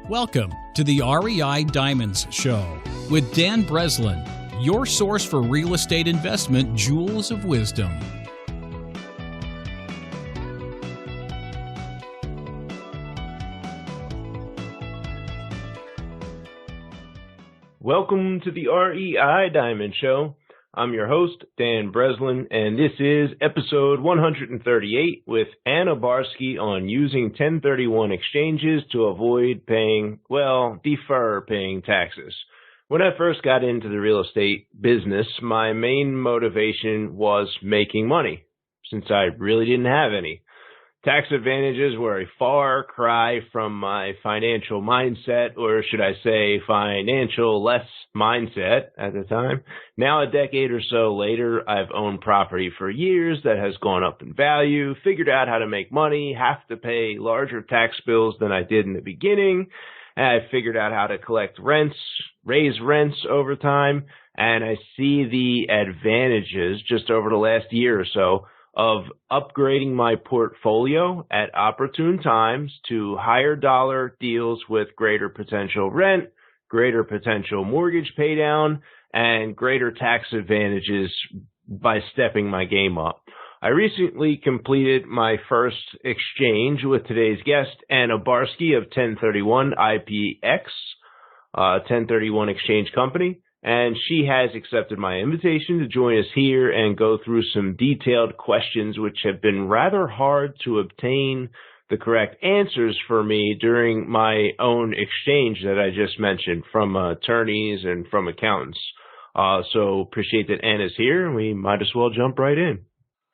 Welcome to the REI Diamonds Show with Dan Breslin, your source for real estate investment jewels of wisdom. Welcome to the REI Diamond Show. I'm your host, Dan Breslin, and this is episode 138 with Anna.barsky on using 1031 exchanges to avoid defer paying taxes. When I first got into the real estate business, my main motivation was making money, since I really didn't have any. Tax advantages were a far cry from my financial mindset, or should I say financial less mindset at the time. Now, a decade or so later, I've owned property for years that has gone up in value, figured out how to make money, have to pay larger tax bills than I did in the beginning, and I figured out how to collect rents, raise rents over time, and I see the advantages just over the last year or so of upgrading my portfolio at opportune times to higher dollar deals with greater potential rent, greater potential mortgage paydown, and greater tax advantages by stepping my game up. I recently completed my first exchange with today's guest, Anna.barsky of 1031 IPX, 1031 Exchange Company. And she has accepted my invitation to join us here and go through some detailed questions which have been rather hard to obtain the correct answers for me during my own exchange that I just mentioned from attorneys and from accountants. So appreciate that Anna's here, and we might as well jump right in.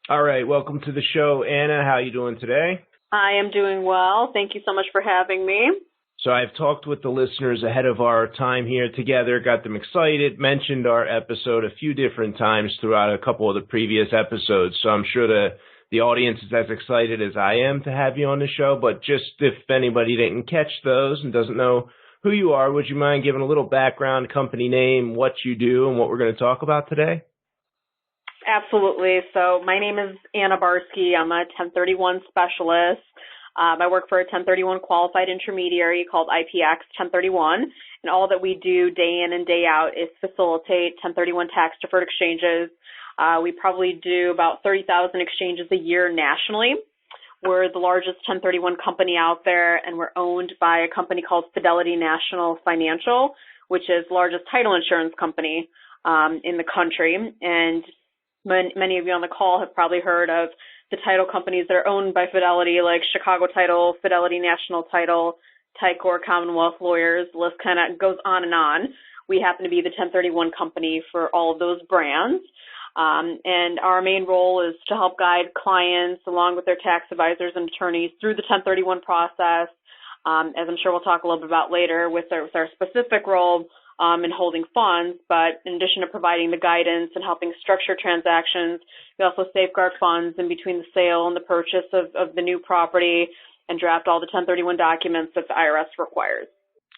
All right, welcome to the show, Anna. How are you doing today? I am doing well. Thank you so much for having me. So I've talked with the listeners ahead of our time here together, got them excited, mentioned our episode a few different times throughout a couple of the previous episodes. So I'm sure the audience is as excited as I am to have you on the show. But just if anybody didn't catch those and doesn't know who you are, would you mind giving a little background, company name, what you do, and what we're going to talk about today? Absolutely. So my name is Anna.barsky. I'm a 1031 specialist. I work for a 1031 qualified intermediary called IPX 1031, and all that we do day in and day out is facilitate 1031 tax-deferred exchanges. We probably do about 30,000 exchanges a year nationally. We're the largest 1031 company out there, and we're owned by a company called Fidelity National Financial, which is the largest title insurance company in the country. And many of you on the call have probably heard of the title companies that are owned by Fidelity, like Chicago Title, Fidelity National Title, Tycor, Commonwealth Lawyers. The list kind of goes on and on. We happen to be the 1031 company for all of those brands. And our main role is to help guide clients along with their tax advisors and attorneys through the 1031 process, as I'm sure we'll talk a little bit about later with our specific role in holding funds. But in addition to providing the guidance and helping structure transactions, we also safeguard funds in between the sale and the purchase of the new property and draft all the 1031 documents that the IRS requires.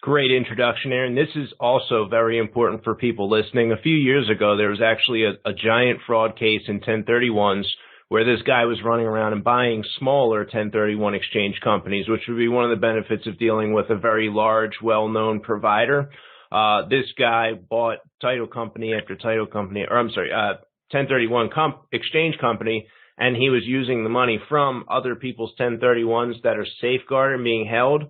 Great introduction, Aaron. This is also very important for people listening. A few years ago, there was actually a giant fraud case in 1031s where this guy was running around and buying smaller 1031 exchange companies, which would be one of the benefits of dealing with a very large, well-known provider. This guy bought title company after title company, 1031 exchange company, and he was using the money from other people's 1031s that are safeguarded and being held,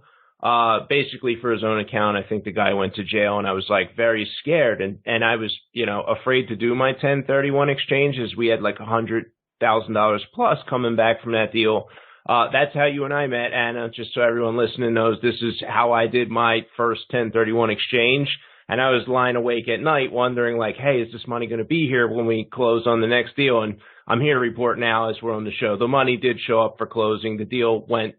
basically for his own account. I think the guy went to jail, and I was like very scared, and I was, afraid to do my 1031 exchanges. We had like $100,000 plus coming back from that deal. That's how you and I met, Anna. Just so everyone listening knows, this is how I did my first 1031 exchange. And I was lying awake at night wondering, like, hey, is this money going to be here when we close on the next deal? And I'm here to report now as we're on the show. The money did show up for closing. The deal went,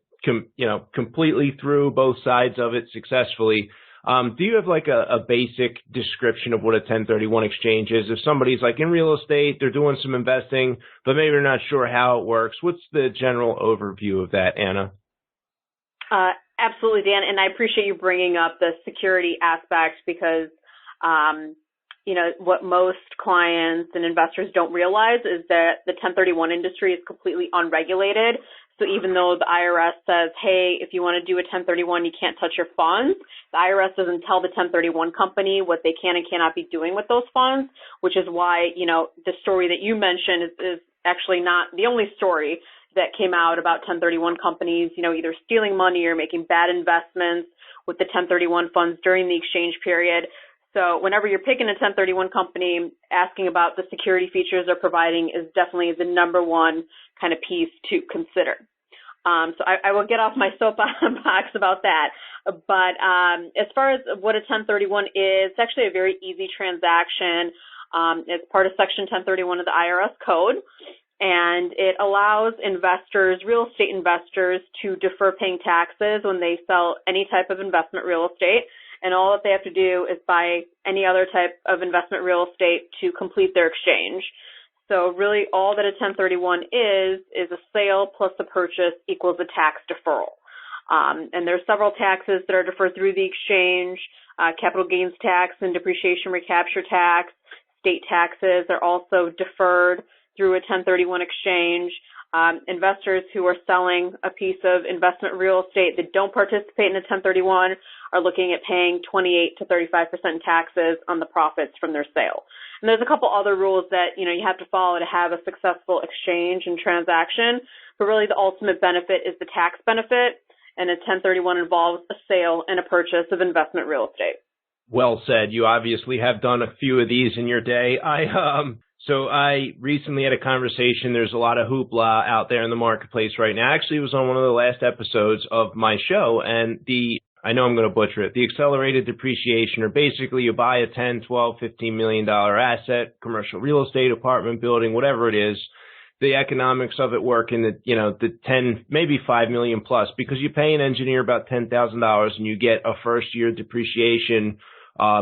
completely through, both sides of it successfully. Do you have like a basic description of what a 1031 exchange is? If somebody's like in real estate, they're doing some investing, but maybe they're not sure how it works, what's the general overview of that, Anna? Absolutely, Dan. And I appreciate you bringing up the security aspect because, what most clients and investors don't realize is that the 1031 industry is completely unregulated. So even though the IRS says, hey, if you want to do a 1031, you can't touch your funds, the IRS doesn't tell the 1031 company what they can and cannot be doing with those funds, which is why, the story that you mentioned is actually not the only story that came out about 1031 companies, either stealing money or making bad investments with the 1031 funds during the exchange period. So whenever you're picking a 1031 company, asking about the security features they're providing is definitely the number one kind of piece to consider. So I will get off my soapbox about that. But as far as what a 1031 is, it's actually a very easy transaction. It's part of Section 1031 of the IRS code, and it allows investors, real estate investors, to defer paying taxes when they sell any type of investment real estate. And all that they have to do is buy any other type of investment real estate to complete their exchange. So really all that a 1031 is a sale plus a purchase equals a tax deferral. And there are several taxes that are deferred through the exchange, capital gains tax and depreciation recapture tax. State taxes are also deferred through a 1031 exchange. Investors who are selling a piece of investment real estate that don't participate in a 1031 are looking at paying 28 to 35% taxes on the profits from their sale. And there's a couple other rules that, you have to follow to have a successful exchange and transaction, but really the ultimate benefit is the tax benefit, and a 1031 involves a sale and a purchase of investment real estate. Well said. You obviously have done a few of these in your day. So I recently had a conversation. There's a lot of hoopla out there in the marketplace right now. Actually, it was on one of the last episodes of my show, and I know I'm going to butcher it, the accelerated depreciation, or basically you buy a $10, $12, $15 million asset, commercial real estate, apartment building, whatever it is. The economics of it work in the 10, maybe 5 million plus, because you pay an engineer about $10,000 and you get a first year depreciation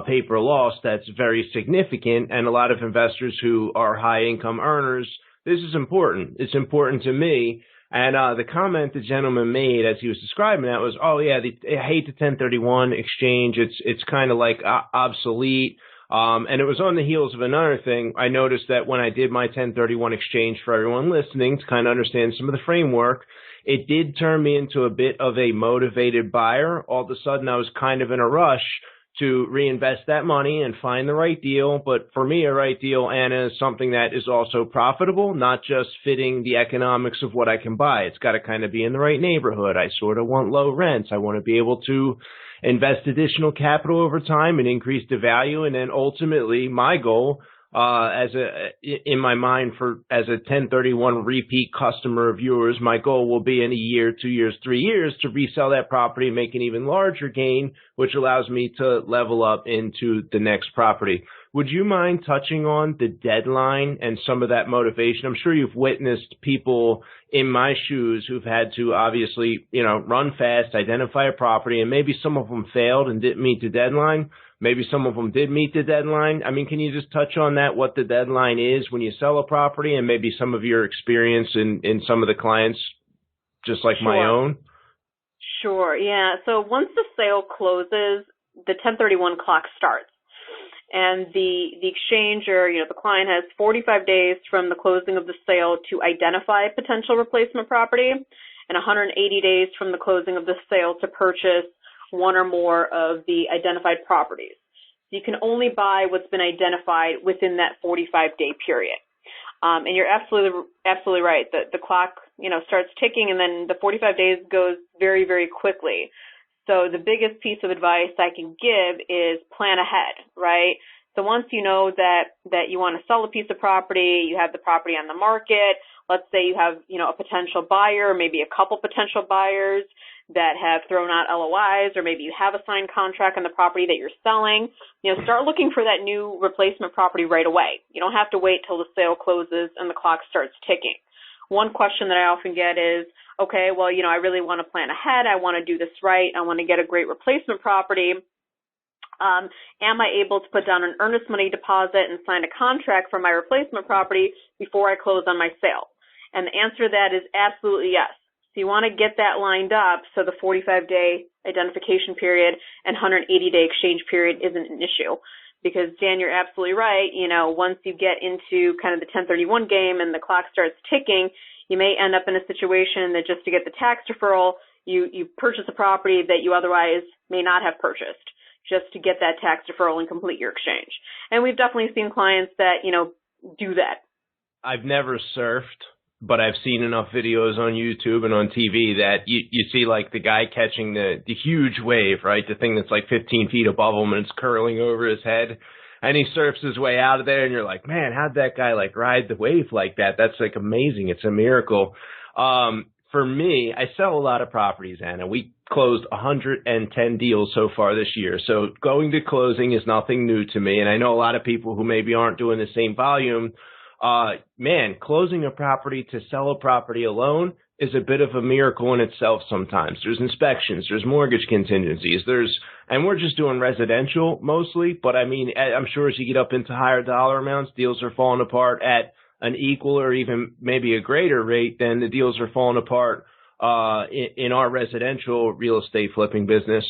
paper loss that's very significant. And a lot of investors who are high income earners, this is important. It's important to me. And the comment the gentleman made as he was describing that was, oh yeah, I hate the 1031 exchange. It's kind of like obsolete. And it was on the heels of another thing. I noticed that when I did my 1031 exchange, for everyone listening to kind of understand some of the framework, it did turn me into a bit of a motivated buyer. All of a sudden I was kind of in a rush to reinvest that money and find the right deal. But for me, a right deal, Anna, is something that is also profitable, not just fitting the economics of what I can buy. It's got to kind of be in the right neighborhood. I sort of want low rents. I want to be able to invest additional capital over time and increase the value. And then ultimately my goal, in my mind, as a 1031 repeat customer of yours, my goal will be in a year, 2 years, 3 years to resell that property and make an even larger gain, which allows me to level up into the next property. Would you mind touching on the deadline and some of that motivation? I'm sure you've witnessed people in my shoes who've had to obviously, run fast, identify a property, and maybe some of them failed and didn't meet the deadline. Maybe some of them did meet the deadline. I mean, can you just touch on that, what the deadline is when you sell a property, and maybe some of your experience in some of the clients, just like my own? Sure, yeah. So once the sale closes, the 1031 clock starts. And the exchanger, the client has 45 days from the closing of the sale to identify potential replacement property, and 180 days from the closing of the sale to purchase one or more of the identified properties. So you can only buy what's been identified within that 45-day period. And you're absolutely right. The clock, starts ticking, and then the 45 days goes very, very quickly. So the biggest piece of advice I can give is plan ahead, right? So once you know that you want to sell a piece of property, you have the property on the market, let's say you have, a potential buyer, maybe a couple potential buyers that have thrown out LOIs, or maybe you have a signed contract on the property that you're selling, start looking for that new replacement property right away. You don't have to wait till the sale closes and the clock starts ticking. One question that I often get is, okay, well, I really want to plan ahead. I want to do this right. I want to get a great replacement property. Am I able to put down an earnest money deposit and sign a contract for my replacement property before I close on my sale? And the answer to that is absolutely yes. So you want to get that lined up so the 45-day identification period and 180-day exchange period isn't an issue. Because, Dan, you're absolutely right. Once you get into kind of the 1031 game and the clock starts ticking, you may end up in a situation that just to get the tax deferral, you purchase a property that you otherwise may not have purchased just to get that tax deferral and complete your exchange. And we've definitely seen clients that, do that. I've never surfed, but I've seen enough videos on YouTube and on TV that you see like the guy catching the huge wave, right? The thing that's like 15 feet above him and it's curling over his head. And he surfs his way out of there and you're like, man, how'd that guy like ride the wave like that? That's like amazing. It's a miracle. For me, I sell a lot of properties, Anna. We closed 110 deals so far this year. So going to closing is nothing new to me. And I know a lot of people who maybe aren't doing the same volume. Closing a property to sell a property alone is a bit of a miracle in itself sometimes. There's inspections, there's mortgage contingencies, and we're just doing residential mostly. But I mean, I'm sure as you get up into higher dollar amounts, deals are falling apart at an equal or even maybe a greater rate than the deals are falling apart in our residential real estate flipping business.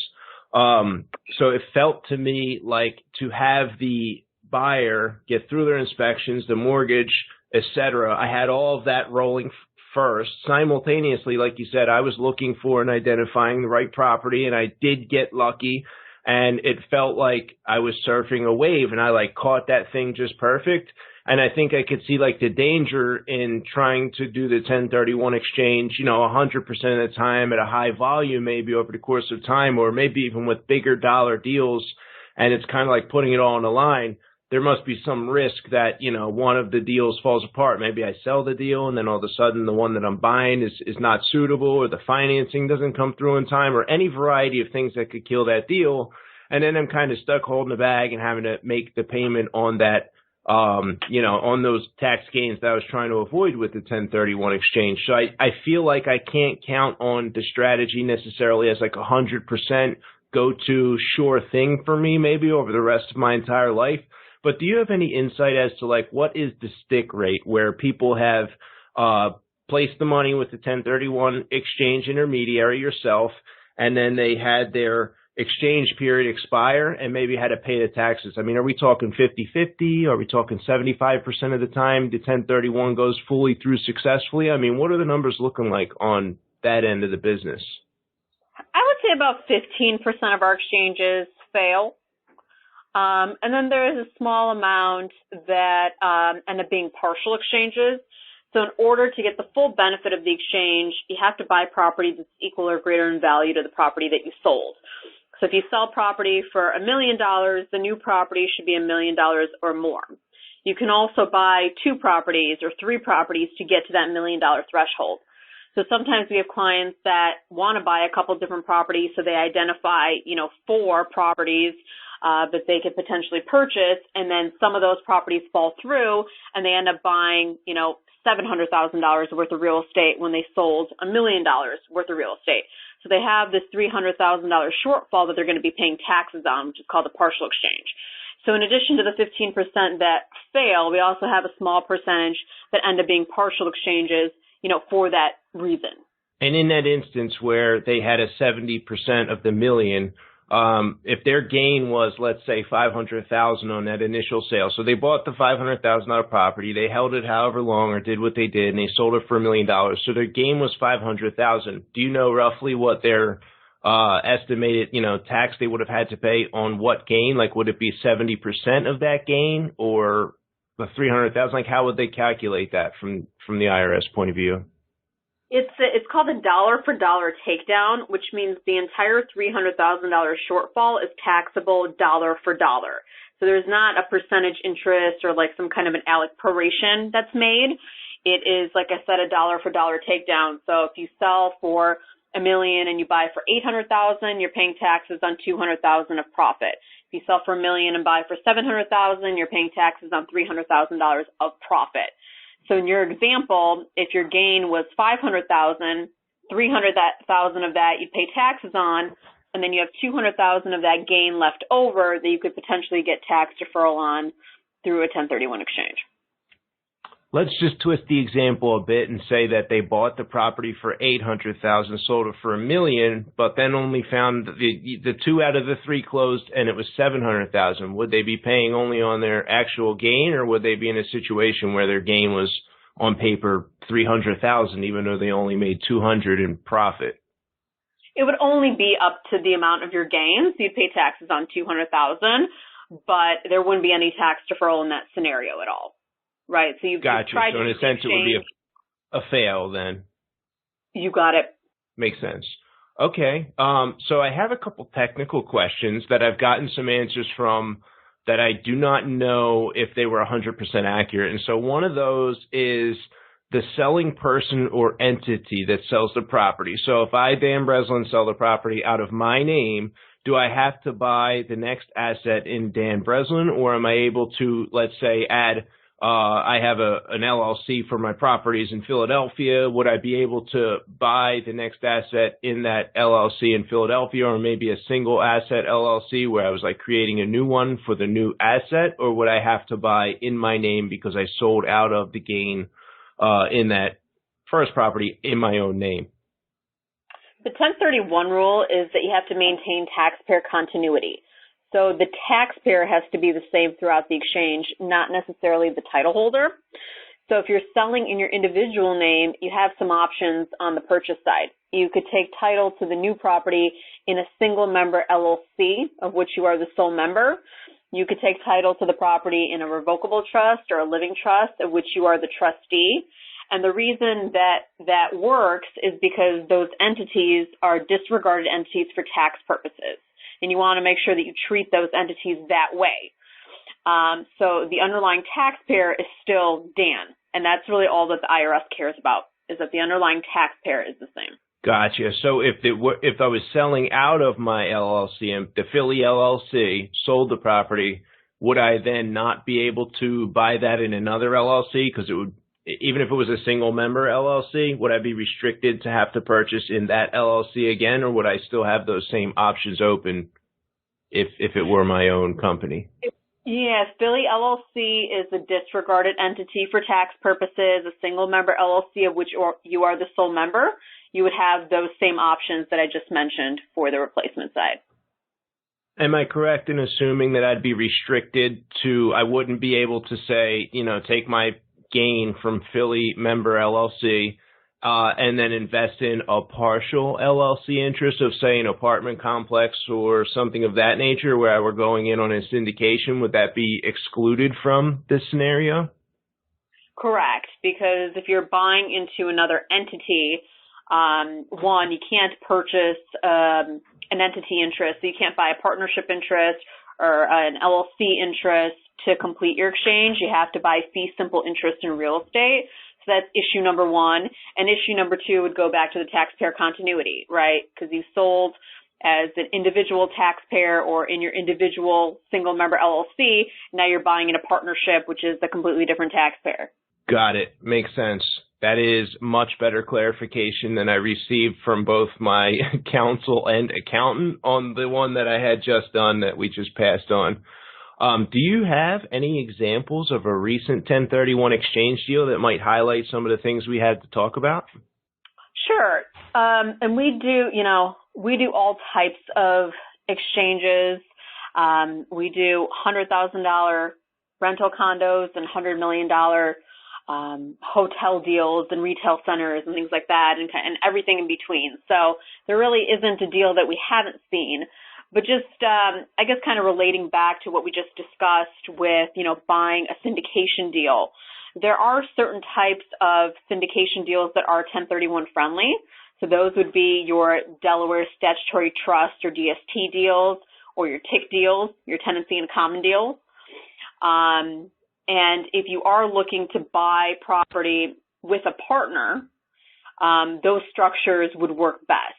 So it felt to me like to have the buyer get through their inspections, the mortgage, etc. I had all of that rolling first. Simultaneously, like you said, I was looking for and identifying the right property, and I did get lucky. And it felt like I was surfing a wave, and I like caught that thing just perfect. And I think I could see like the danger in trying to do the 1031 exchange, 100% of the time at a high volume, maybe over the course of time, or maybe even with bigger dollar deals. And it's kind of like putting it all on the line. There must be some risk that, one of the deals falls apart. Maybe I sell the deal and then all of a sudden the one that I'm buying is not suitable, or the financing doesn't come through in time, or any variety of things that could kill that deal. And then I'm kind of stuck holding the bag and having to make the payment on that, on those tax gains that I was trying to avoid with the 1031 exchange. So I feel like I can't count on the strategy necessarily as like 100% go-to sure thing for me maybe over the rest of my entire life. But do you have any insight as to like what is the stick rate where people have placed the money with the 1031 exchange intermediary yourself, and then they had their exchange period expire and maybe had to pay the taxes? I mean, are we talking 50-50? Are we talking 75% of the time the 1031 goes fully through successfully? I mean, what are the numbers looking like on that end of the business? I would say about 15% of our exchanges fail. And then there is a small amount that end up being partial exchanges. So in order to get the full benefit of the exchange, you have to buy property that's equal or greater in value to the property that you sold. So if you sell property for $1 million, the new property should be $1 million or more. You can also buy 2 properties or 3 properties to get to that $1 million threshold. So sometimes we have clients that want to buy a couple different properties, so they identify, 4 properties that they could potentially purchase, and then some of those properties fall through, and they end up buying, $700,000 worth of real estate when they sold $1 million worth of real estate. So they have this $300,000 shortfall that they're going to be paying taxes on, which is called a partial exchange. So in addition to the 15% that fail, we also have a small percentage that end up being partial exchanges, for that reason. And in that instance where they had a 70% of the million, if their gain was, let's say, $500,000 on that initial sale, so they bought the $500,000 property, they held it however long or did what they did, and they sold it for $1 million. So their gain was $500,000. Do you know roughly what their estimated, tax they would have had to pay on what gain? Like, would it be 70% of that gain, or the $300,000? Like, how would they calculate that from the IRS point of view? It's called a dollar for dollar takedown, which means the entire $300,000 shortfall is taxable dollar for dollar. So there's not a percentage interest or like some kind of an ALEC proration that's made. It is, like I said, a dollar for dollar takedown. So if you sell for $1 million and you buy for $800,000, you're paying taxes on $200,000 of profit. If you sell for $1 million and buy for $700,000, you're paying taxes on $300,000 of profit. So in your example, if your gain was $500,000, $300,000 of that you pay taxes on, and then you have $200,000 of that gain left over that you could potentially get tax deferral on through a 1031 exchange. Let's just twist the example a bit and say that they bought the property for $800,000, sold it for $1 million, but then only found the 2 out of the 3 closed and it was $700,000. Would they be paying only on their actual gain, or would they be in a situation where their gain was on paper $300,000, even though they only made $200 in profit? It would only be up to the amount of your gains. You'd pay taxes on $200,000, but there wouldn't be any tax deferral in that scenario at all, right? So you've Gotcha. tried So in a sense, it would be a fail then. You got it. Makes sense. Okay. So I have a couple technical questions that I've gotten some answers from that I do not know if they were 100% accurate. And so one of those is the selling person or entity that sells the property. So if I, Dan Breslin, sell the property out of my name, do I have to buy the next asset in Dan Breslin, or am I able to, let's say, add I have an LLC for my properties in Philadelphia. Would I be able to buy the next asset in that LLC in Philadelphia, or maybe a single asset LLC where I was like creating a new one for the new asset? Or would I have to buy in my name because I sold out of the gain in that first property in my own name? The 1031 rule is that you have to maintain taxpayer continuity. So the taxpayer has to be the same throughout the exchange, not necessarily the title holder. So if you're selling in your individual name, you have some options on the purchase side. You could take title to the new property in a single member LLC, of which you are the sole member. You could take title to the property in a revocable trust or a living trust, of which you are the trustee. And the reason that works is because those entities are disregarded entities for tax purposes. And you want to make sure that you treat those entities that way. So the underlying taxpayer is still Dan, and that's really all that the IRS cares about, is that the underlying taxpayer is the same. Gotcha. So if I was selling out of my LLC and the Philly LLC sold the property, would I then not be able to buy that in another LLC? Because it would, even if it was a single member LLC, would I be restricted to have to purchase in that LLC again, or would I still have those same options open if it were my own company? Yes, Philly LLC is a disregarded entity for tax purposes, a single member LLC of which you are the sole member. You would have those same options that I just mentioned for the replacement side. Am I correct in assuming that I'd be restricted to, I wouldn't be able to say, take my gain from Philly member LLC and then invest in a partial LLC interest of, say, an apartment complex or something of that nature where we're going in on a syndication? Would that be excluded from this scenario? Correct, because if you're buying into another entity, one, you can't purchase an entity interest, so you can't buy a partnership interest or an LLC interest to complete your exchange. You have to buy fee simple interest in real estate. So that's issue number one. And issue number two would go back to the taxpayer continuity, right? Because you sold as an individual taxpayer or in your individual single member LLC. Now you're buying in a partnership, which is a completely different taxpayer. Got it. Makes sense. That is much better clarification than I received from both my counsel and accountant on the one that I had just done that we just passed on. Do you have any examples of a recent 1031 exchange deal that might highlight some of the things we had to talk about? Sure. And we do all types of exchanges. We do $100,000 rental condos and $100 million hotel deals and retail centers and things like that, and everything in between. So there really isn't a deal that we haven't seen. But just, I guess, kind of relating back to what we just discussed with, buying a syndication deal, there are certain types of syndication deals that are 1031 friendly. So those would be your Delaware Statutory Trust or DST deals, or your TIC deals, your tenancy in common deals. And if you are looking to buy property with a partner, those structures would work best.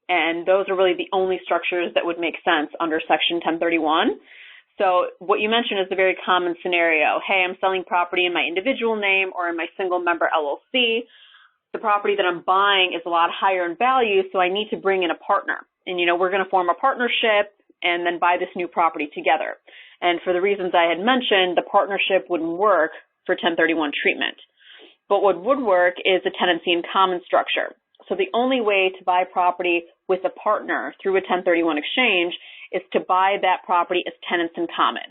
And those are really the only structures that would make sense under Section 1031. So what you mentioned is a very common scenario. Hey, I'm selling property in my individual name or in my single member LLC. The property that I'm buying is a lot higher in value, so I need to bring in a partner. And, we're going to form a partnership and then buy this new property together. And for the reasons I had mentioned, the partnership wouldn't work for 1031 treatment. But what would work is a tenancy in common structure. So the only way to buy property with a partner through a 1031 exchange is to buy that property as tenants in common.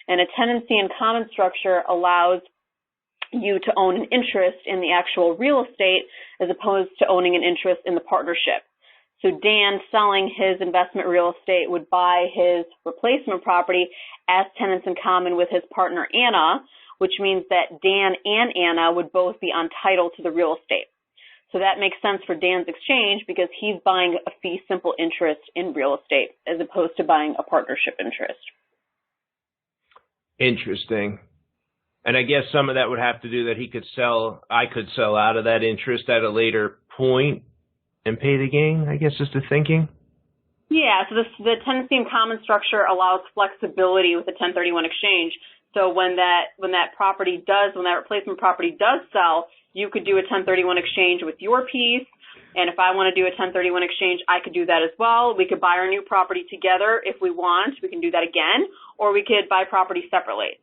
And a tenancy in common structure allows you to own an interest in the actual real estate as opposed to owning an interest in the partnership. So Dan, selling his investment real estate, would buy his replacement property as tenants in common with his partner Anna, which means that Dan and Anna would both be on title to the real estate. So that makes sense for Dan's exchange because he's buying a fee simple interest in real estate as opposed to buying a partnership interest. Interesting. And I guess some of that would have to do that I could sell out of that interest at a later point and pay the gain, I guess is the thinking. Yeah, so the tenancy in common structure allows flexibility with the 1031 exchange. So when that replacement property does sell, you could do a 1031 exchange with your piece. And if I want to do a 1031 exchange, I could do that as well. We could buy our new property together if we want. We can do that again, or we could buy property separately.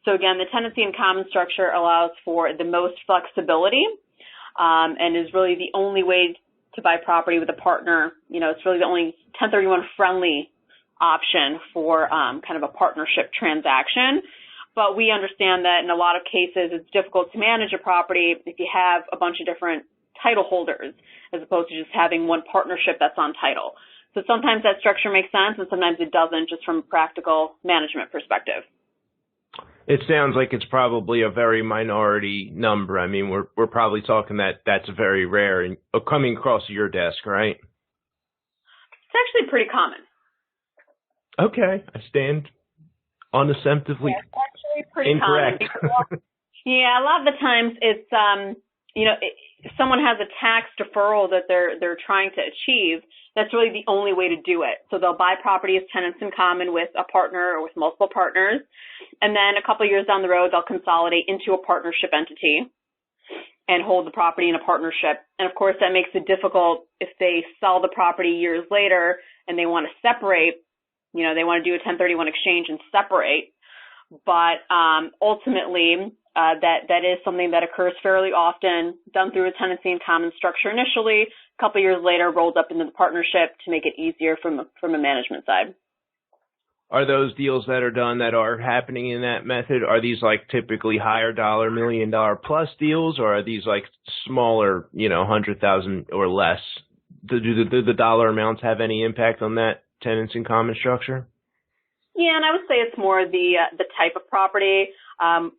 So again, the tenancy in common structure allows for the most flexibility, and is really the only way to buy property with a partner. It's really the only 1031 friendly option for kind of a partnership transaction. But we understand that in a lot of cases, it's difficult to manage a property if you have a bunch of different title holders as opposed to just having one partnership that's on title. So sometimes that structure makes sense and sometimes it doesn't, just from a practical management perspective. It sounds like it's probably a very minority number. I mean, we're probably talking that's very rare and coming across your desk, right? It's actually pretty common. Okay, I stand unassumptively it's actually pretty incorrect. Common. Yeah, a lot of the times it's if someone has a tax deferral that they're trying to achieve, that's really the only way to do it. So they'll buy property as tenants in common with a partner or with multiple partners. And then a couple of years down the road, they'll consolidate into a partnership entity and hold the property in a partnership. And of course, that makes it difficult if they sell the property years later and they want to separate, they want to do a 1031 exchange and separate. But ultimately, that is something that occurs fairly often, done through a tenancy in common structure initially, a couple of years later rolled up into the partnership to make it easier from a management side. Are those deals that are done that are happening in that method, are these like typically higher dollar, $1 million plus deals, or are these like smaller, 100,000 or less? Do the dollar amounts have any impact on that tenancy in common structure? Yeah, and I would say it's more the type of property.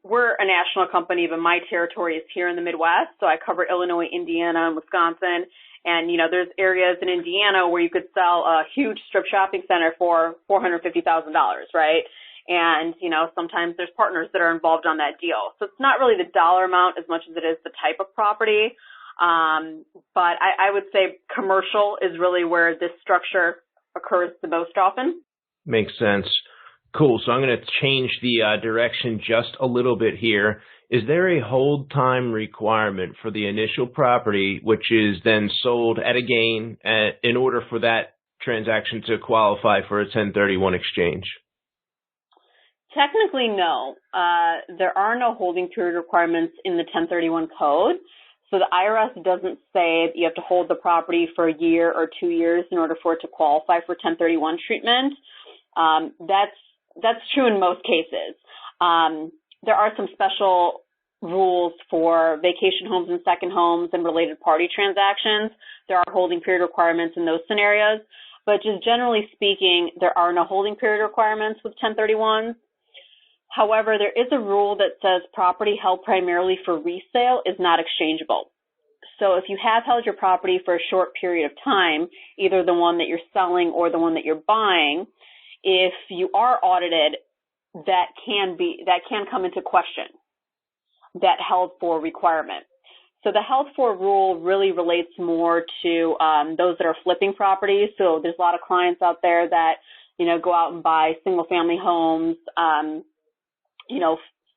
We're a national company, but my territory is here in the Midwest, so I cover Illinois, Indiana, and Wisconsin. And, there's areas in Indiana where you could sell a huge strip shopping center for $450,000, right? And, sometimes there's partners that are involved on that deal. So it's not really the dollar amount as much as it is the type of property. But I would say commercial is really where this structure occurs the most often. Makes sense. Cool. So I'm going to change the direction just a little bit here. Is there a hold time requirement for the initial property, which is then sold at a gain in order for that transaction to qualify for a 1031 exchange? Technically, no. There are no holding period requirements in the 1031 code. So the IRS doesn't say that you have to hold the property for a year or 2 years in order for it to qualify for 1031 treatment. That's true in most cases. There are some special rules for vacation homes and second homes and related party transactions. There are holding period requirements in those scenarios, but just generally speaking, there are no holding period requirements with 1031s. However, there is a rule that says property held primarily for resale is not exchangeable. So if you have held your property for a short period of time, either the one that you're selling or the one that you're buying, if you are audited, that can come into question, that held for requirement. So the held for rule really relates more to those that are flipping properties. So there's a lot of clients out there that, go out and buy single family homes,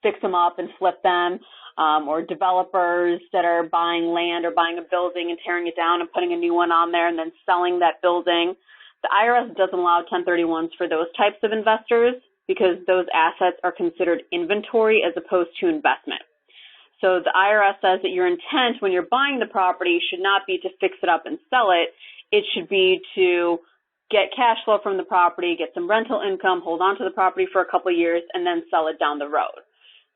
fix them up and flip them, or developers that are buying land or buying a building and tearing it down and putting a new one on there and then selling that building. The IRS doesn't allow 1031s for those types of investors because those assets are considered inventory as opposed to investment. So the IRS says that your intent when you're buying the property should not be to fix it up and sell it. It should be to get cash flow from the property, get some rental income, hold on to the property for a couple of years, and then sell it down the road.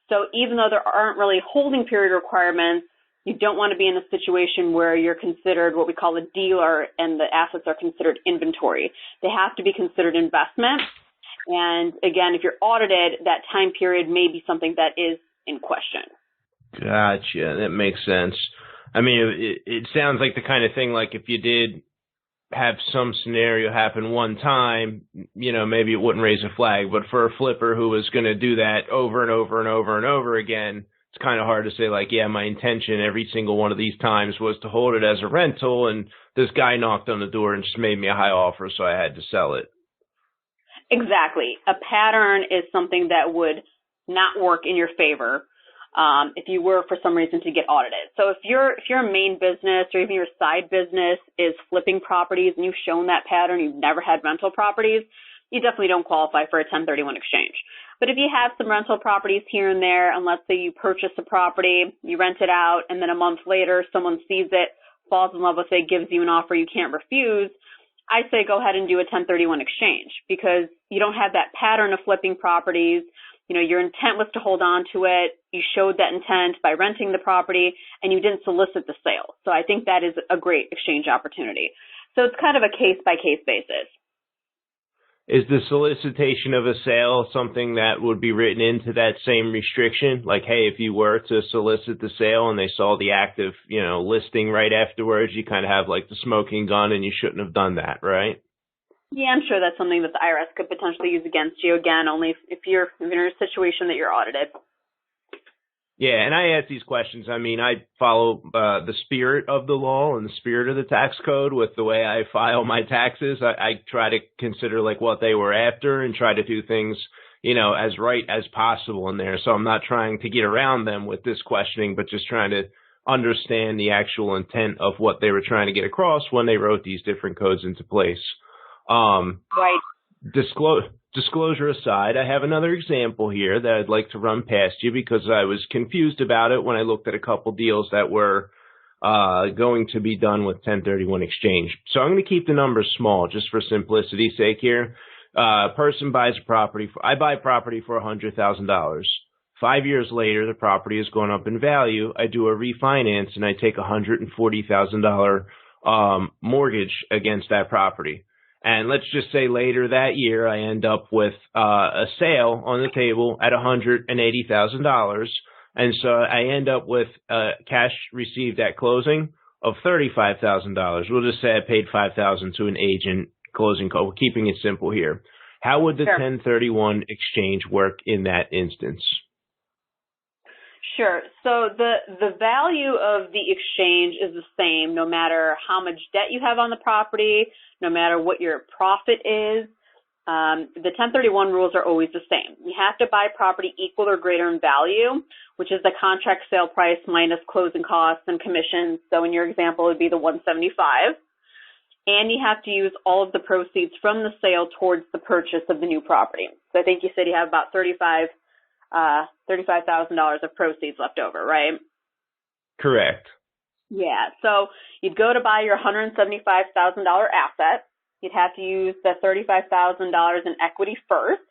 So even though there aren't really holding period requirements, you don't want to be in a situation where you're considered what we call a dealer and the assets are considered inventory. They have to be considered investment. And again, if you're audited, that time period may be something that is in question. Gotcha. That makes sense. I mean, it sounds like the kind of thing, like if you did have some scenario happen one time, maybe it wouldn't raise a flag. But for a flipper who was going to do that over and over and over and over again, it's kind of hard to say, like, yeah, my intention every single one of these times was to hold it as a rental, and this guy knocked on the door and just made me a high offer, so I had to sell it. Exactly. A pattern is something that would not work in your favor if you were for some reason to get audited. So if your main business or even your side business is flipping properties and you've shown that pattern, you've never had rental properties, you definitely don't qualify for a 1031 exchange. But if you have some rental properties here and there, and let's say you purchase a property, you rent it out, and then a month later someone sees it, falls in love with it, gives you an offer you can't refuse, I say go ahead and do a 1031 exchange because you don't have that pattern of flipping properties. Your intent was to hold on to it. You showed that intent by renting the property, and you didn't solicit the sale. So I think that is a great exchange opportunity. So it's kind of a case-by-case basis. Is the solicitation of a sale something that would be written into that same restriction? Like, hey, if you were to solicit the sale and they saw the active, listing right afterwards, you kind of have like the smoking gun and you shouldn't have done that, right? Yeah, I'm sure that's something that the IRS could potentially use against you, again, only if you're in a situation that you're audited. Yeah, and I ask these questions. I mean, I follow the spirit of the law and the spirit of the tax code with the way I file my taxes. I try to consider like what they were after and try to do things, as right as possible in there. So I'm not trying to get around them with this questioning, but just trying to understand the actual intent of what they were trying to get across when they wrote these different codes into place. Right. Disclosure aside, I have another example here that I'd like to run past you because I was confused about it when I looked at a couple deals that were going to be done with 1031 exchange. So I'm going to keep the numbers small just for simplicity's sake here. Person buys a property. I buy property for $100,000. 5 years later, the property has gone up in value. I do a refinance and I take $140,000 mortgage against that property. And let's just say later that year, I end up with a sale on the table at $180,000. And so I end up with cash received at closing of $35,000. We'll just say I paid $5,000 to an agent closing call. We're keeping it simple here. How would the 1031 exchange work in that instance? Sure. So the value of the exchange is the same no matter how much debt you have on the property, no matter what your profit is. The 1031 rules are always the same. You have to buy property equal or greater in value, which is the contract sale price minus closing costs and commissions. So in your example, it would be the $175. And you have to use all of the proceeds from the sale towards the purchase of the new property. So I think you said you have about $35,000 of proceeds left over, right? Correct. Yeah. So you'd go to buy your $175,000 asset. You'd have to use the $35,000 in equity first,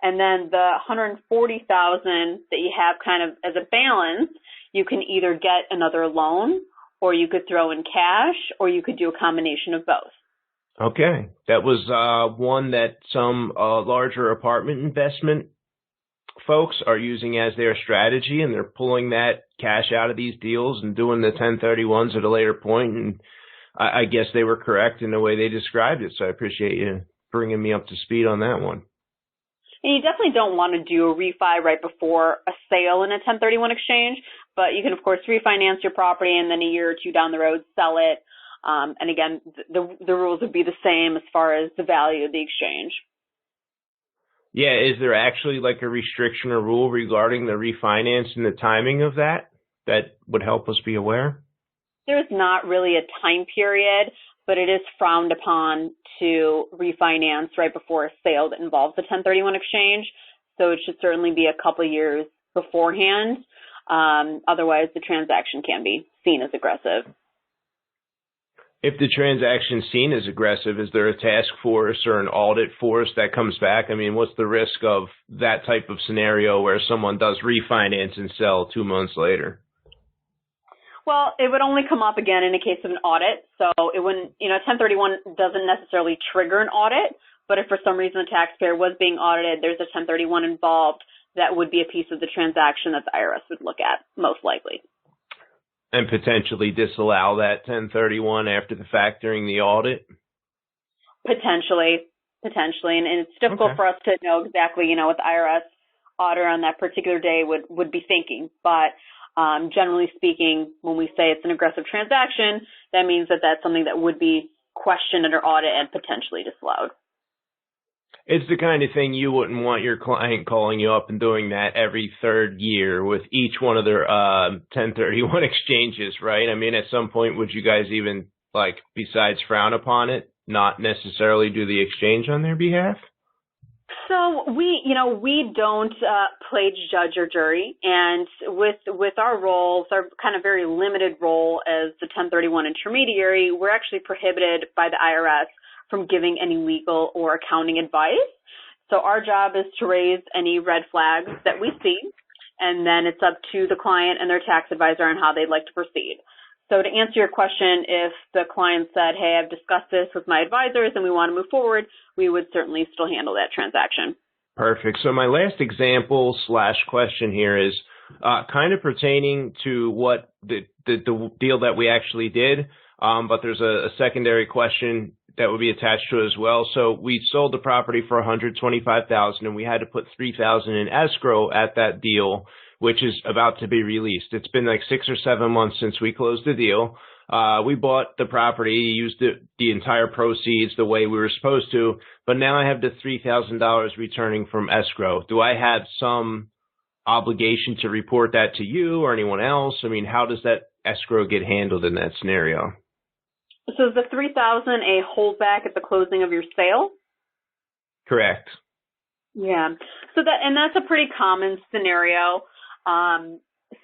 and then the $140,000 that you have kind of as a balance, you can either get another loan, or you could throw in cash, or you could do a combination of both. Okay. That was one that some larger apartment investment folks are using as their strategy, and they're pulling that cash out of these deals and doing the 1031s at a later point. And I guess they were correct in the way they described it. So I appreciate you bringing me up to speed on that one. And you definitely don't want to do a refi right before a sale in a 1031 exchange, but you can, of course, refinance your property and then a year or two down the road, sell it. And again, the rules would be the same as far as the value of the exchange. Yeah, is there actually like a restriction or rule regarding the refinance and the timing of that would help us be aware? There's not really a time period, but it is frowned upon to refinance right before a sale that involves a 1031 exchange. So it should certainly be a couple of years beforehand. Otherwise, the transaction can be seen as aggressive. If the transaction's seen as aggressive, is there a task force or an audit force that comes back? I mean, what's the risk of that type of scenario where someone does refinance and sell 2 months later? Well, it would only come up again in a case of an audit. So it wouldn't, 1031 doesn't necessarily trigger an audit, but if for some reason the taxpayer was being audited, there's a 1031 involved, that would be a piece of the transaction that the IRS would look at, most likely. And potentially disallow that 1031 after the fact during the audit? Potentially. And it's difficult for us to know exactly, what the IRS auditor on that particular day would be thinking. But generally speaking, when we say it's an aggressive transaction, that means that that's something that would be questioned under audit and potentially disallowed. It's the kind of thing you wouldn't want your client calling you up and doing that every third year with each one of their 1031 exchanges, right? I mean, at some point, would you guys even, besides frown upon it, not necessarily do the exchange on their behalf? So we don't play judge or jury, and with our roles, our kind of very limited role as the 1031 intermediary, we're actually prohibited by the IRS from giving any legal or accounting advice. So our job is to raise any red flags that we see, and then it's up to the client and their tax advisor on how they'd like to proceed. So to answer your question, if the client said, hey, I've discussed this with my advisors and we want to move forward, we would certainly still handle that transaction. Perfect. So my last example / question here is kind of pertaining to what the deal that we actually did, but there's a secondary question that would be attached to it as well. So we sold the property for $125,000 and we had to put $3,000 in escrow at that deal, which is about to be released. It's been 6 or 7 months since we closed the deal. We bought the property, used the entire proceeds the way we were supposed to, but now I have the $3,000 returning from escrow. Do I have some obligation to report that to you or anyone else? I mean, how does that escrow get handled in that scenario? So is the $3,000 a holdback at the closing of your sale? Correct. Yeah. So that's a pretty common scenario.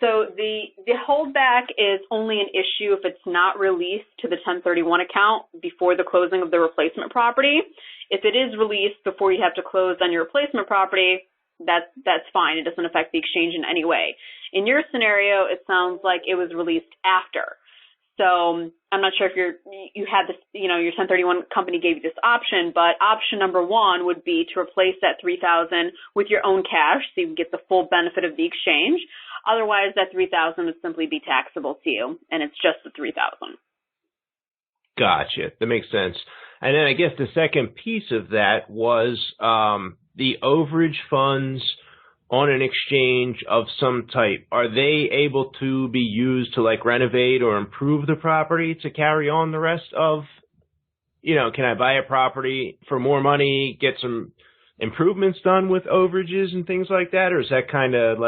So the holdback is only an issue if it's not released to the 1031 account before the closing of the replacement property. If it is released before you have to close on your replacement property, that's fine. It doesn't affect the exchange in any way. In your scenario, it sounds like it was released after. So I'm not sure if you had this, your 1031 company gave you this option, but option number one would be to replace that $3,000 with your own cash so you can get the full benefit of the exchange. Otherwise, that $3,000 would simply be taxable to you, and it's just the $3,000. Gotcha. That makes sense. And then I guess the second piece of that was the overage funds on an exchange of some type. Are they able to be used to renovate or improve the property to carry on the rest of, can I buy a property for more money, get some improvements done with overages and things like that? Or is that kind of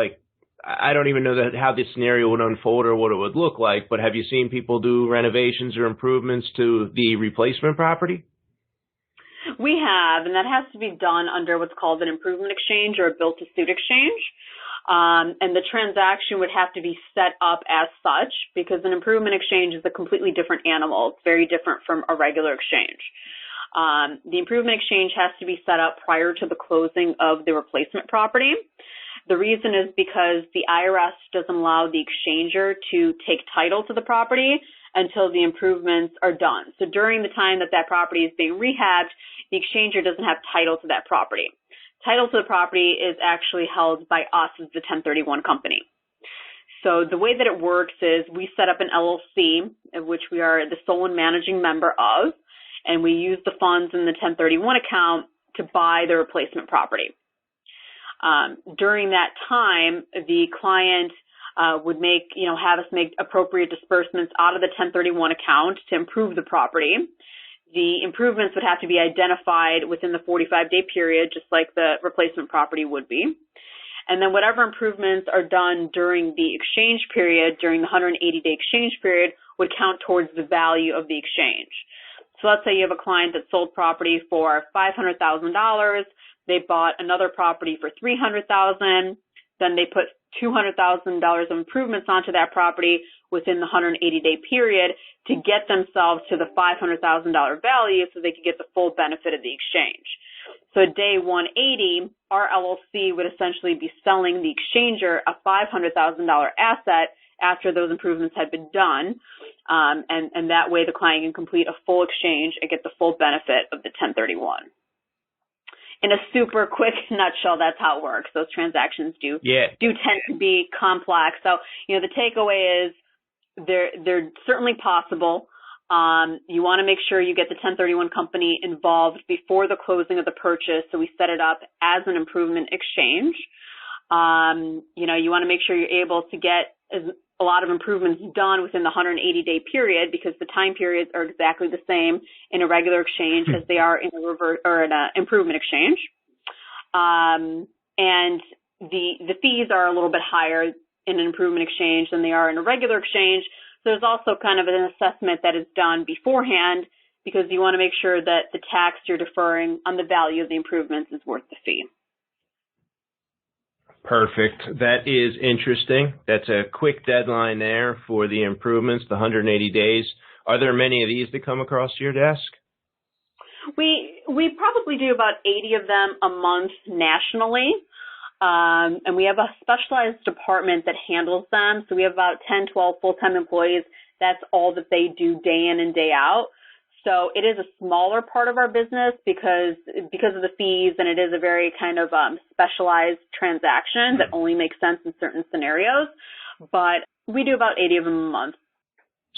I don't even know how this scenario would unfold or what it would look like, but have you seen people do renovations or improvements to the replacement property? We have, and that has to be done under what's called an improvement exchange or a built-to-suit exchange. And the transaction would have to be set up as such because an improvement exchange is a completely different animal. It's very different from a regular exchange. The improvement exchange has to be set up prior to the closing of the replacement property. The reason is because the IRS doesn't allow the exchanger to take title to the property until the improvements are done. So during the time that property is being rehabbed, the exchanger doesn't have title to that property. Title to the property is actually held by us as the 1031 company. So the way that it works is we set up an LLC, of which we are the sole and managing member of, and we use the funds in the 1031 account to buy the replacement property. During that time, the client would have us make appropriate disbursements out of the 1031 account to improve the property. The improvements would have to be identified within the 45-day period, just like the replacement property would be. And then whatever improvements are done during the exchange period, during the 180-day exchange period, would count towards the value of the exchange. So let's say you have a client that sold property for $500,000. They bought another property for $300,000. Then they put $200,000 of improvements onto that property within the 180-day period to get themselves to the $500,000 value so they could get the full benefit of the exchange. So day 180, our LLC would essentially be selling the exchanger a $500,000 asset after those improvements had been done, and that way the client can complete a full exchange and get the full benefit of the 1031. In a super quick nutshell, that's how it works. Those transactions do tend to be complex. So, the takeaway is they're certainly possible. You want to make sure you get the 1031 company involved before the closing of the purchase, so we set it up as an improvement exchange. You want to make sure you're able to get a lot of improvements done within the 180-day period, because the time periods are exactly the same in a regular exchange as they are in a reverse or in an improvement exchange. And the fees are a little bit higher in an improvement exchange than they are in a regular exchange. So there's also kind of an assessment that is done beforehand, because you want to make sure that the tax you're deferring on the value of the improvements is worth the fee. Perfect. That is interesting. That's a quick deadline there for the improvements, the 180 days. Are there many of these that come across your desk? We probably do about 80 of them a month nationally. And we have a specialized department that handles them. So we have about 10, 12 full-time employees. That's all that they do day in and day out. So it is a smaller part of our business because of the fees, and it is a very kind of specialized transaction that only makes sense in certain scenarios. But we do about 80 of them a month.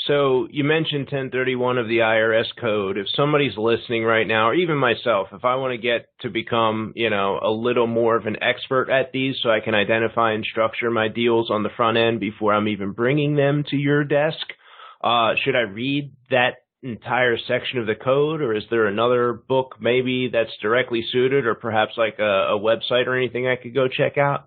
So you mentioned 1031 of the IRS code. If somebody's listening right now, or even myself, if I want to get to become, a little more of an expert at these so I can identify and structure my deals on the front end before I'm even bringing them to your desk, should I read that entire section of the code, or is there another book maybe that's directly suited, or perhaps like a website or anything I could go check out?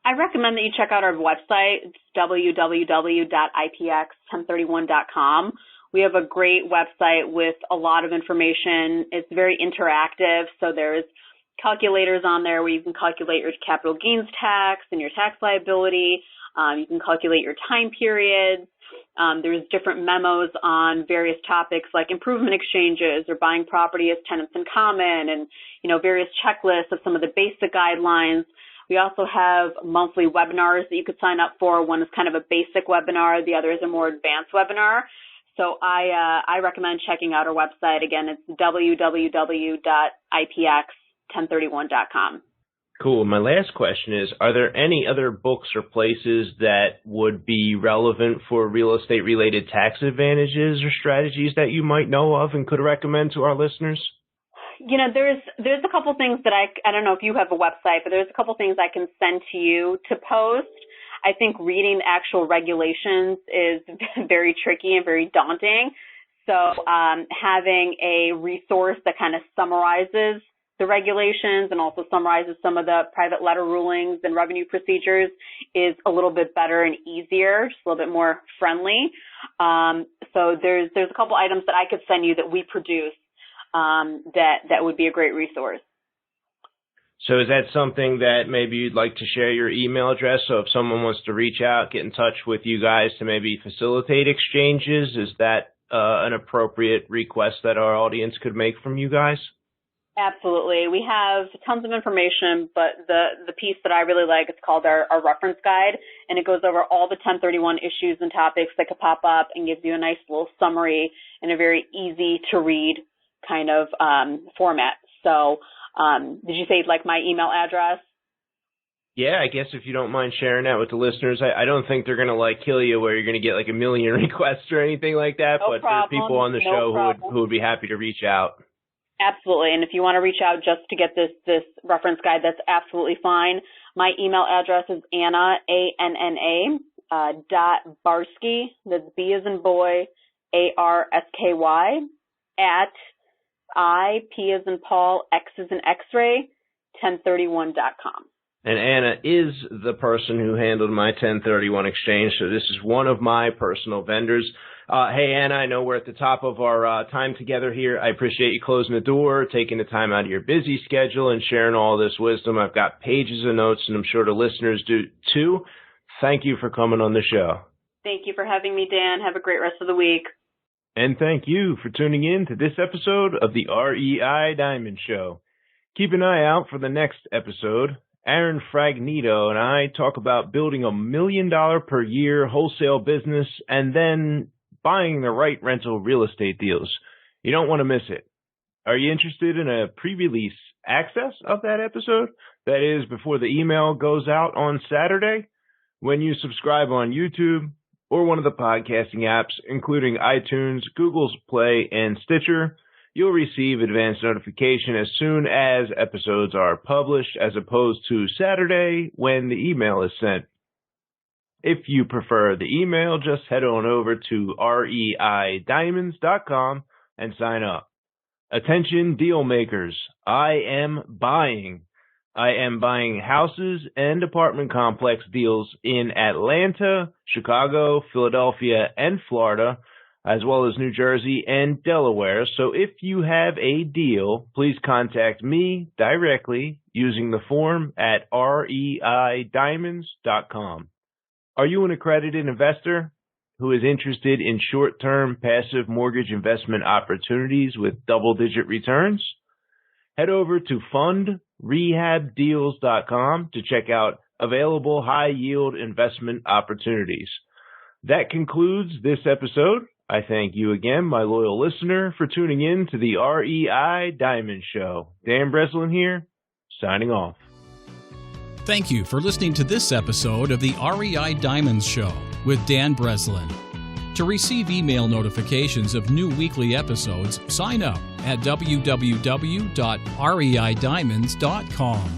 I recommend that you check out our website. It's www.ipx1031.com. We have a great website with a lot of information. It's very interactive, so there's calculators on there where you can calculate your capital gains tax and your tax liability. You can calculate your time periods. There's different memos on various topics like improvement exchanges or buying property as tenants in common, and various checklists of some of the basic guidelines. We also have monthly webinars that you could sign up for. One is kind of a basic webinar. The other is a more advanced webinar. So I recommend checking out our website. Again, it's www.ipx1031.com. Cool. My last question is, are there any other books or places that would be relevant for real estate-related tax advantages or strategies that you might know of and could recommend to our listeners? There's a couple things that I don't know if you have a website, but there's a couple things I can send to you to post. I think reading the actual regulations is very tricky and very daunting. So having a resource that kind of summarizes the regulations and also summarizes some of the private letter rulings and revenue procedures is a little bit better and easier, just a little bit more friendly. So there's a couple items that I could send you that we produce that would be a great resource. So is that something that maybe you'd like to share your email address? So if someone wants to reach out, get in touch with you guys to maybe facilitate exchanges, is that an appropriate request that our audience could make from you guys? Absolutely. We have tons of information, but the piece that I really like is called our reference guide, and it goes over all the 1031 issues and topics that could pop up and gives you a nice little summary in a very easy to read kind of format. So did you say like my email address? Yeah, I guess if you don't mind sharing that with the listeners. I don't think they're going to kill you where you're going to get like a million requests or anything like that, No but problem. there are people on the show who would be happy to reach out. Absolutely. And if you want to reach out just to get this reference guide, that's absolutely fine. My email address is Anna, ANNA, .barsky, that's B as in boy, ARSKY, at I, P as in Paul, X as in X-ray, 1031.com. And Anna is the person who handled my 1031 exchange, so this is one of my personal vendors. Hey, Anna, I know we're at the top of our time together here. I appreciate you closing the door, taking the time out of your busy schedule, and sharing all this wisdom. I've got pages of notes, and I'm sure the listeners do too. Thank you for coming on the show. Thank you for having me, Dan. Have a great rest of the week. And thank you for tuning in to this episode of the REI Diamond Show. Keep an eye out for the next episode. Aaron Fragnito and I talk about building $1 million per year wholesale business and then buying the right rental real estate deals. You don't want to miss it. Are you interested in a pre-release access of that episode? That is, before the email goes out on Saturday? When you subscribe on YouTube or one of the podcasting apps, including iTunes, Google's Play, and Stitcher, you'll receive advance notification as soon as episodes are published, as opposed to Saturday when the email is sent. If you prefer the email, just head on over to reidiamonds.com and sign up. Attention deal makers, I am buying houses and apartment complex deals in Atlanta, Chicago, Philadelphia, and Florida, as well as New Jersey and Delaware. So if you have a deal, please contact me directly using the form at reidiamonds.com. Are you an accredited investor who is interested in short-term passive mortgage investment opportunities with double-digit returns? Head over to fundrehabdeals.com to check out available high-yield investment opportunities. That concludes this episode. I thank you again, my loyal listener, for tuning in to the REI Diamond Show. Dan Breslin here, signing off. Thank you for listening to this episode of the REI Diamonds Show with Dan Breslin. To receive email notifications of new weekly episodes, sign up at www.reidiamonds.com.